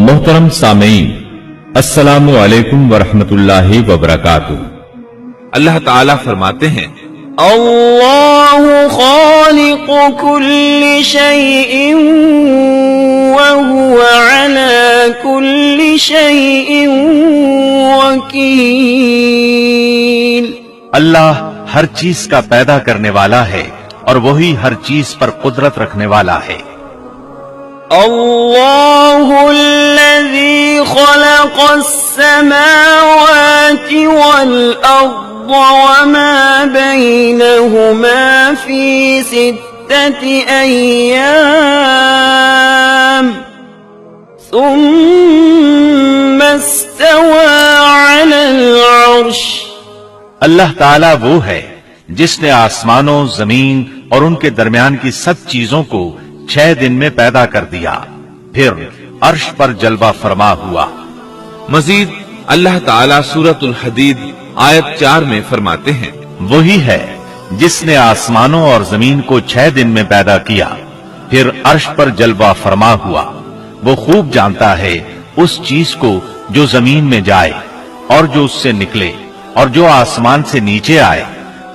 मोहतरम सामीन, अस्सलामु अलैकुम वरहमतुल्लाहि वबरकातुहू। अल्लाह ताला फरमाते हैं, अल्लाहु खालिक़ु कुल्लि शैइन व हुवा अला कुल्लि शैइन वकील। अल्लाह हर चीज का पैदा करने वाला है और वही हर चीज पर कुदरत रखने वाला है। अल्लाहुल्लज़ी ख़लक़स-समावाति वल-अर्ज़ वमा बैनहुमा फ़ी सित्तति अय्याम सुम्मा इस्तवा अलल अर्श। अल्लाह ताला वो है जिसने आसमानों, जमीन और उनके दरमियान की सब चीजों को 6 दिन में पैदा कर दिया, फिर अर्श पर जलवा फरमा हुआ। मजीद अल्लाह ताला सूरतुल हदीद आयत 4 में फरमाते हैं, वही है जिसने आसमानों और जमीन को 6 दिन में पैदा किया, फिर अर्श पर जलवा फरमा हुआ। वो खूब जानता है उस चीज को जो जमीन में जाए और जो उससे निकले और जो आसमान से नीचे आए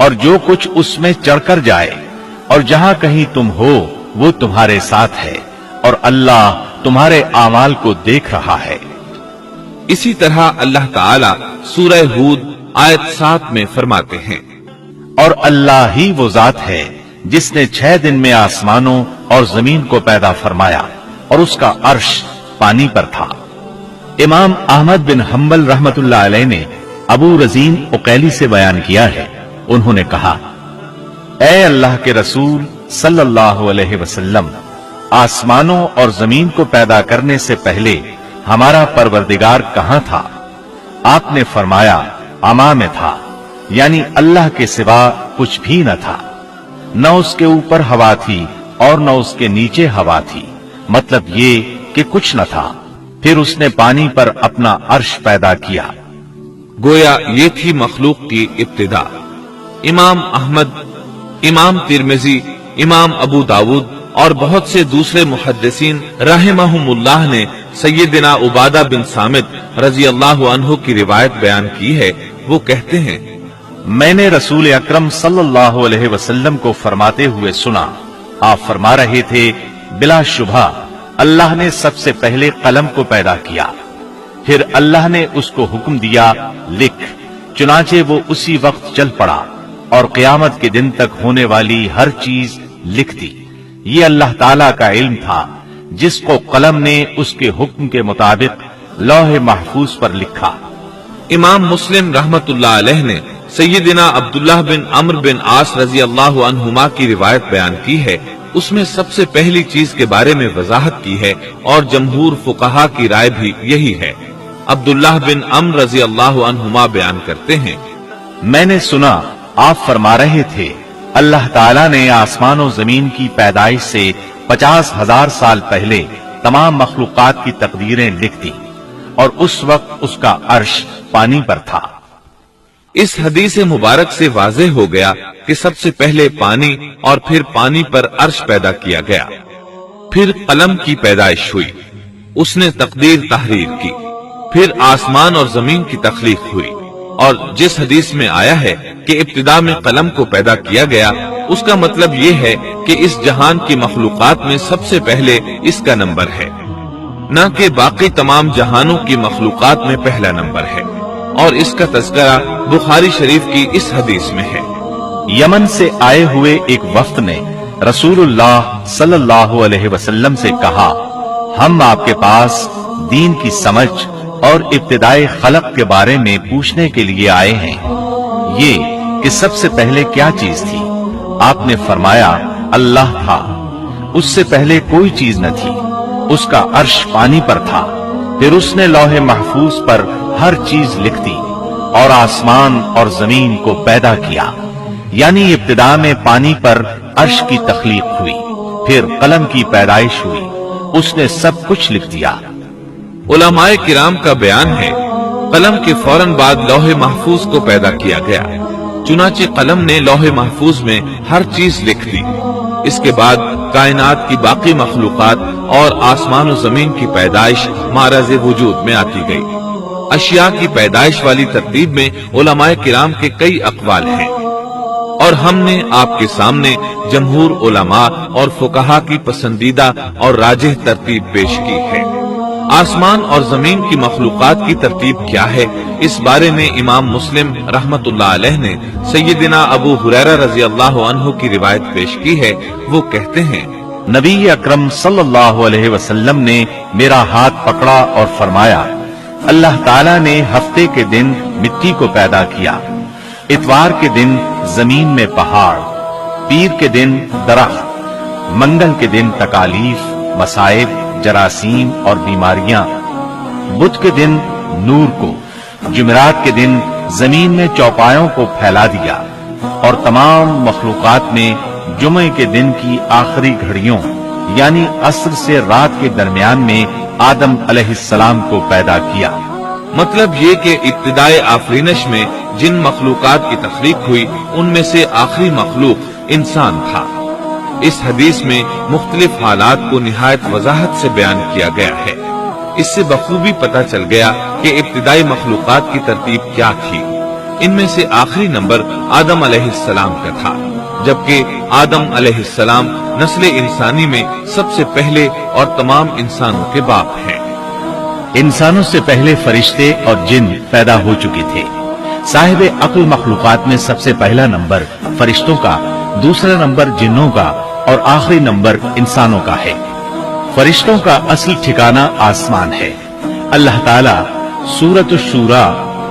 और जो कुछ उसमें चढ़कर जाए, और जहां कहीं तुम हो वो तुम्हारे साथ है और अल्लाह तुम्हारे आमाल को देख रहा है। इसी तरह अल्लाह ताला सूरह हूद आयत 7 में फरमाते हैं, और अल्लाह ही वो जात है जिसने 6 दिन में आसमानों और जमीन को पैदा फरमाया और उसका अर्श पानी पर था। इमाम अहमद बिन हम्बल रहमतुल्लाह अलैह ने अबू रजीन उकैली से बयान किया है, उन्होंने कहा, ऐ अल्लाह के रसूल सल्लल्लाहु अलैहि वसल्लम, आसमानों और जमीन को पैदा करने से पहले हमारा परवरदिगार कहां था? आपने फरमाया, अमा में था, यानी अल्लाह के सिवा कुछ भी न था। न उसके ऊपर हवा थी और न उसके नीचे हवा थी, मतलब ये कि कुछ न था। फिर उसने पानी पर अपना अर्श पैदा किया। गोया ये थी मखलूक की इब्तिदा। इमाम अहमद, इमाम तिरमिजी, इमाम अबू दाऊद और बहुत से दूसरे मुहद्दिसीन रहमहुमुल्लाह ने सैयदना उबादा बिन सामित रजी अल्लाह अन्हु की रिवायत बयान की है। वो कहते हैं, मैंने रसूल अकरम सल्लल्लाहु अलैहि वसल्लम को फरमाते हुए सुना। आप फरमा रहे थे, बिला शुबा अल्लाह ने सबसे पहले कलम को पैदा किया, फिर अल्लाह ने उसको हुक्म दिया, लिख। चुनाचे वो उसी वक्त चल पड़ा और क़यामत के दिन तक होने वाली हर चीज लिख दी। ये अल्लाह ताला का इल्म था जिसको कलम ने उसके हुक्म के मुताबिक लौहे महफूज पर लिखा। इमाम मुस्लिम रहमतुल्लाह अलैह ने सैयदना अब्दुल्लाह बिन अम्र बिन आस रजी अल्लाह अन्हुमा की रिवायत बयान की है। उसमें सबसे पहली चीज के बारे में वजाहत की है और जमहूर फुकहा की राय भी यही है। अब्दुल्लाह बिन अम्र रजी अल्लाह अन्हुमा बयान करते हैं, मैंने सुना आप फरमा रहे थे, अल्लाह ताला ने आसमान और जमीन की पैदाइश से 50,000 साल पहले तमाम मखलूकात की तकदीरें लिख दी और उस वक्त उसका अर्श पानी पर था। इस हदीस मुबारक से वाज़ेह हो गया कि सबसे पहले पानी और फिर पानी पर अर्श पैदा किया गया। फिर कलम की पैदाइश हुई, उसने तकदीर तहरीर की, फिर आसमान और जमीन की तख्लीक हुई। और जिस हदीस में आया है कि इब्तिदा में कलम को पैदा किया गया, उसका मतलब ये है कि इस जहान की मखलूकात में सबसे पहले इसका नंबर है, न कि बाकी तमाम जहानों की मखलूकात में पहला नंबर है। और इसका तज़किरा बुखारी शरीफ की इस हदीस में है। यमन से आए हुए एक वफ्द ने रसूलुल्लाह सल्लल्लाहु अलैहि वसल्लम से कहा, हम आपके पास दीन की समझ और इब्तिदाई खलक के बारे में पूछने के लिए आए हैं। ये कि सबसे पहले क्या चीज थी? आपने फरमाया, अल्लाह था, उससे पहले कोई चीज न थी, उसका अर्श पानी पर था, फिर उसने लौहे महफूज पर हर चीज लिख दी और आसमान और जमीन को पैदा किया। यानी इब्तिदा में पानी पर अर्श की तख्लीक हुई, फिर कलम की पैदाइश हुई, उसने सब कुछ लिख दिया। उलमाए किराम का बयान है, कलम के फौरन बाद लौहे महफूज को पैदा किया गया। चुनाचे कलम ने लौहे महफूज में हर चीज लिख दी। इसके बाद कायनात की बाकी मखलूकात اور آسمان و زمین کی پیدائش معرض وجود میں آتی گئی۔ اشیاء کی پیدائش والی ترتیب میں علماء کرام کے کئی اقوال ہیں، اور ہم نے آپ کے سامنے جمہور علماء اور فقہا کی پسندیدہ اور راجح ترتیب پیش کی ہے۔ آسمان اور زمین کی مخلوقات کی ترتیب کیا ہے، اس بارے میں امام مسلم رحمت اللہ علیہ نے سیدنا ابو ہریرہ رضی اللہ عنہ کی روایت پیش کی ہے۔ وہ کہتے ہیں، نبی اکرم صلی اللہ علیہ وسلم نے میرا ہاتھ پکڑا اور فرمایا، اللہ تعالیٰ نے ہفتے کے دن مٹی کو پیدا کیا، اتوار کے دن زمین میں پہاڑ، پیر کے دن درخت، منگل کے دن تکالیف، مصائب، جراثیم اور بیماریاں، بدھ کے دن نور کو، جمعرات کے دن زمین میں چوپایوں کو پھیلا دیا، اور تمام مخلوقات میں جمعے کے دن کی آخری گھڑیوں یعنی عصر سے رات کے درمیان میں آدم علیہ السلام کو پیدا کیا۔ مطلب یہ کہ ابتدائے آفرینش میں جن مخلوقات کی تخلیق ہوئی ان میں سے آخری مخلوق انسان تھا۔ اس حدیث میں مختلف حالات کو نہایت وضاحت سے بیان کیا گیا ہے۔ اس سے بخوبی پتہ چل گیا کہ ابتدائی مخلوقات کی ترتیب کیا تھی۔ ان میں سے آخری نمبر آدم علیہ السلام کا تھا، جبکہ آدم علیہ السلام نسل انسانی میں سب سے پہلے اور تمام انسانوں کے باپ ہیں۔ انسانوں سے پہلے فرشتے اور جن پیدا ہو چکے تھے۔ صاحب عقل مخلوقات میں سب سے پہلا نمبر فرشتوں کا، دوسرا نمبر جنوں کا اور آخری نمبر انسانوں کا ہے۔ فرشتوں کا اصل ٹھکانہ آسمان ہے۔ اللہ تعالیٰ سورۃ الشورى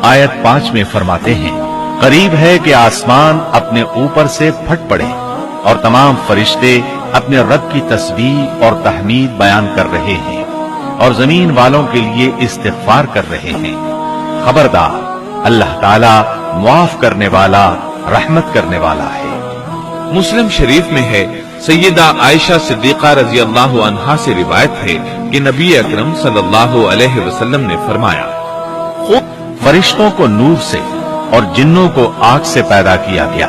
آیت 5 میں فرماتے ہیں، قریب ہے کہ آسمان اپنے اوپر سے پھٹ پڑے اور تمام فرشتے اپنے رب کی تسبیح اور تحمید بیان کر رہے ہیں اور زمین والوں کے لیے استغفار کر رہے ہیں۔ خبردار، اللہ تعالیٰ معاف کرنے والا، رحمت کرنے والا ہے۔ مسلم شریف میں ہے، سیدہ عائشہ صدیقہ رضی اللہ عنہا سے روایت ہے کہ نبی اکرم صلی اللہ علیہ وسلم نے فرمایا، فرشتوں کو نور سے اور جنوں کو آگ سے پیدا کیا گیا،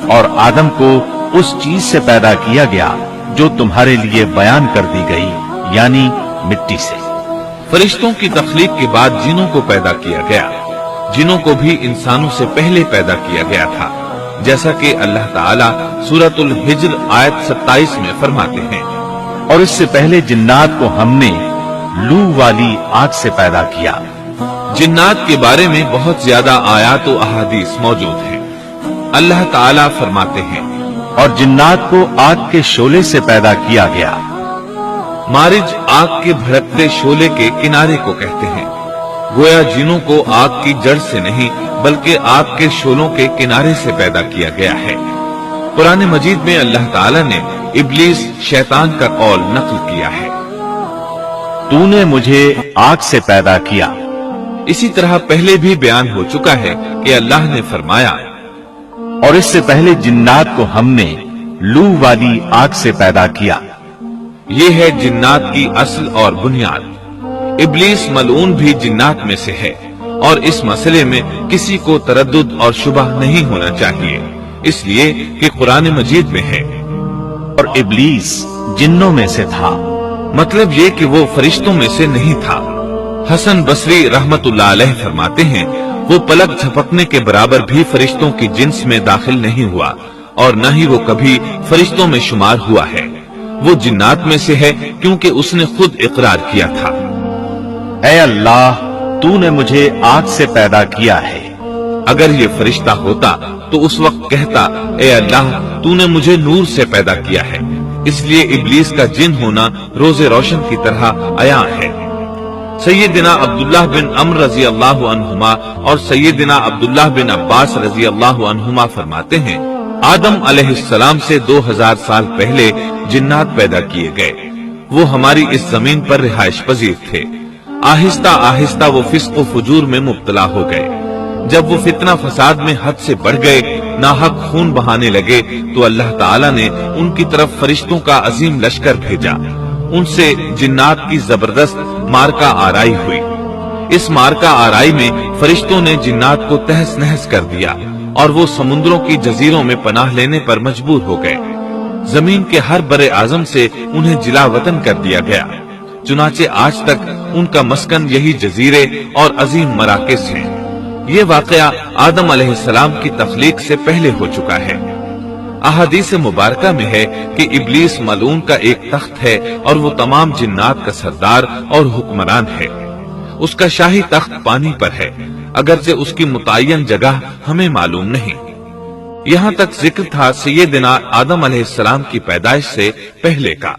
اور آدم کو اس چیز سے پیدا کیا گیا جو تمہارے لیے بیان کر دی گئی، یعنی مٹی سے۔ فرشتوں کی تخلیق کے بعد جنوں کو پیدا کیا گیا۔ جنوں کو بھی انسانوں سے پہلے پیدا کیا گیا تھا، جیسا کہ اللہ تعالیٰ سورۃ الحجر آیت 27 میں فرماتے ہیں، اور اس سے پہلے جنات کو ہم نے لو والی آگ سے پیدا کیا۔ جنات کے بارے میں بہت زیادہ آیات و احادیث موجود ہیں۔ اللہ تعالیٰ فرماتے ہیں، اور جنات کو آگ کے شعلے سے پیدا کیا گیا۔ مارج آگ کے بھڑکتے شعلے کے کنارے کو کہتے ہیں۔ گویا جنوں کو آگ کی جڑ سے نہیں بلکہ آگ کے شعلوں کے کنارے سے پیدا کیا گیا ہے۔ قرآن مجید میں اللہ تعالیٰ نے ابلیس شیطان کا قول نقل کیا ہے، تو نے مجھے آگ سے پیدا کیا۔ اسی طرح پہلے بھی بیان ہو چکا ہے کہ اللہ نے فرمایا، اور اس سے پہلے جنات کو ہم نے لو والی آگ سے پیدا کیا۔ یہ ہے جنات کی اصل اور بنیاد۔ ابلیس ملعون بھی جنات میں سے ہے، اور اس مسئلے میں کسی کو تردد اور شبہ نہیں ہونا چاہیے، اس لیے کہ قرآن مجید میں ہے، اور ابلیس جنوں میں سے تھا۔ مطلب یہ کہ وہ فرشتوں میں سے نہیں تھا۔ حسن بصری رحمت اللہ علیہ فرماتے ہیں، وہ پلک جھپکنے کے برابر بھی فرشتوں کی جنس میں داخل نہیں ہوا، اور نہ ہی وہ کبھی فرشتوں میں شمار ہوا ہے۔ وہ جنات میں سے ہے کیونکہ اس نے خود اقرار کیا تھا، اے اللہ، تو نے مجھے آگ سے پیدا کیا ہے۔ اگر یہ فرشتہ ہوتا تو اس وقت کہتا، اے اللہ، تو نے مجھے نور سے پیدا کیا ہے۔ اس لیے ابلیس کا جن ہونا روز روشن کی طرح عیاں ہے۔ سیدنا عبداللہ بن عمر رضی اللہ عنہما اور سیدنا عبداللہ بن عباس رضی اللہ عنہما فرماتے ہیں، آدم علیہ السلام سے 2000 سال پہلے جنات پیدا کیے گئے۔ وہ ہماری اس زمین پر رہائش پذیر تھے۔ آہستہ آہستہ وہ فسق و فجور میں مبتلا ہو گئے۔ جب وہ فتنہ فساد میں حد سے بڑھ گئے، ناحق خون بہانے لگے، تو اللہ تعالیٰ نے ان کی طرف فرشتوں کا عظیم لشکر بھیجا۔ ان سے جنات کی زبردست مارکہ آرائی ہوئی۔ اس مارکہ آرائی میں فرشتوں نے جنات کو تہس نہس کر دیا، اور وہ سمندروں کی جزیروں میں پناہ لینے پر مجبور ہو گئے۔ जमीन के हर बड़े आजम से उन्हें जिला वतन कर दिया गया। चुनाचे आज तक उनका मस्कन यही जजीरे और अजीम मराकिस हैं। ये वाकया आदम अलैहिस्सलाम की तख्लीक से पहले हो चुका है। अहादीस मुबारका में है कि इब्लीस मलून का एक तख्त है और वो तमाम जिन्नात का सरदार और हुक्मरान है। उसका शाही तख्त पानी पर है, अगरचे उसकी मुतय्यन जगह हमें मालूम नहीं। यहाँ तक जिक्र था सैयदना आदम अलैहिस्सलाम की पैदाइश से पहले का।